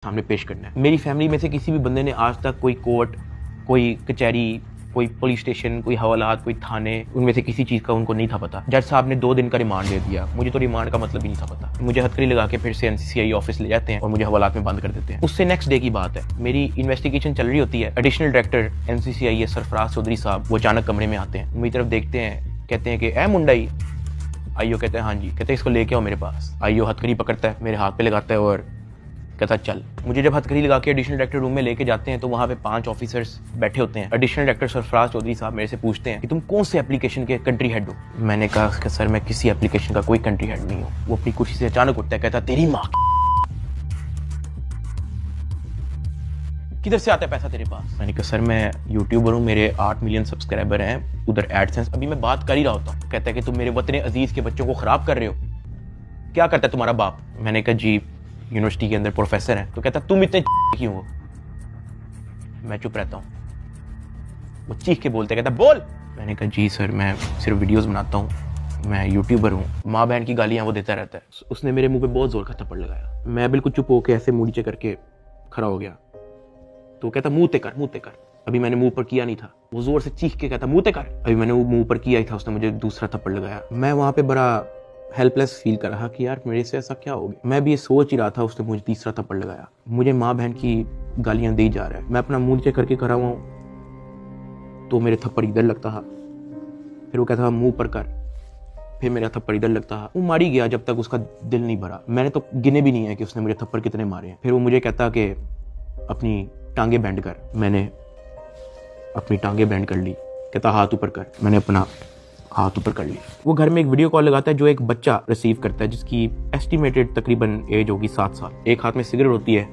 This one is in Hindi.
सामने पेश करना है। मेरी फैमिली में से किसी भी बंदे ने आज तक कोई कोर्ट, कोई कचहरी, कोई पुलिस स्टेशन, कोई हवालात, कोई थाने, उनमें से किसी चीज़ का उनको नहीं था पता। जज साहब ने 2 दिन का रिमांड दे दिया। मुझे तो रिमांड का मतलब ही नहीं था पता। मुझे हथकड़ी लगा के फिर से NCCI ऑफिस ले जाते हैं और मुझे हवालात में बंद कर देते हैं। उससे नेक्स्ट डे की बात है, मेरी इन्वेस्टिगेशन चल रही होती है। Additional director NCCI Sarfaraz Chaudhary साहब वो अचानक कमरे में आते हैं, मेरी तरफ देखते हैं, कहते हैं कि ए मुंडाई। आईओ कहते हैं हाँ जी। कहते हैं इसको लेके आओ मेरे पास। आईओ हथकड़ी पकड़ता है, मेरे हाथ पे लगाता है और कहता चल। मुझे जब हथकड़ी लगा के एडिशनल डायरेक्टर रूम में लेके जाते हैं तो वहाँ पे 5 ऑफिसर्स बैठे होते हैं। एडिशनल डायरेक्टर सरफराज चौधरी साहब मेरे से पूछते हैं कि तुम कौन से एप्लीकेशन के कंट्री हेड हो। मैंने कहा कि सर मैं किसी एप्लीकेशन का कोई कंट्री हेड नहीं हूँ। वो अपनी कुर्सी से अचानक उठता है, कहता तेरी माँ किधर से आता है पैसा तेरे पास। मैंने कहा सर मैं यूट्यूबर हूँ, मेरे 8 मिलियन सब्सक्राइबर हैं, उधर एडसेंस अभी मैं बात कर ही रहा होता हूँ। कहता है कि तुम मेरे वतन अजीज के बच्चों को खराब कर रहे हो, क्या करता है तुम्हारा बाप। मैंने कहा जी यूनिवर्सिटी के अंदर प्रोफेसर है। तो कहता तुम इतने क्यों हो। मैं चुप रहता हूँ। वो चीख के बोलते, कहता बोल। मैंने कहा जी सर मैं सिर्फ वीडियोस बनाता हूँ, मैं यूट्यूबर हूँ। माँ बहन की गालियाँ वो देता रहता है। उसने मेरे मुंह पे बहुत जोर का थप्पड़ लगाया। मैं बिल्कुल चुप होकर ऐसे मुंह नीचे करके खड़ा हो गया। तो कहता मुंह ते कर, मुंह ते कर। अभी मैंने मुंह पर किया नहीं था। वो जोर से चीख के कहता मुंह ते कर। अभी मैंने वो मुंह पर किया ही था, उसने मुझे दूसरा थप्पड़ लगाया। मैं वहाँ पे बड़ा हेल्पलेस फील कर रहा कि यार मेरे से ऐसा क्या हो गया। मैं भी ये सोच ही रहा था, उसने मुझे तीसरा थप्पड़ लगाया। मुझे माँ बहन की गालियां दी जा रहा है। मैं अपना मुंह नीचे करके खड़ा हुआ हूँ तो मेरे थप्पड़ इधर लगता है, फिर वो कहता मुंह पर कर, फिर मेरा थप्पड़ इधर लगता है। वो मारी गया जब तक उसका दिल नहीं भरा। मैंने तो गिने भी नहीं है कि उसने मुझे थप्पड़ कितने मारे हैं। फिर वो मुझे कहता कि अपनी टांगे बैंड कर। मैंने अपनी टांगे बैंड कर ली। कहता हाथ ऊपर कर। मैंने अपना हाथ ऊपर कर ली। वो घर में एक वीडियो कॉल लगाता है जो एक बच्चा रिसीव करता है जिसकी एस्टिमेटेड तकरीबन एज होगी 7 साल। एक हाथ में सिगरेट होती है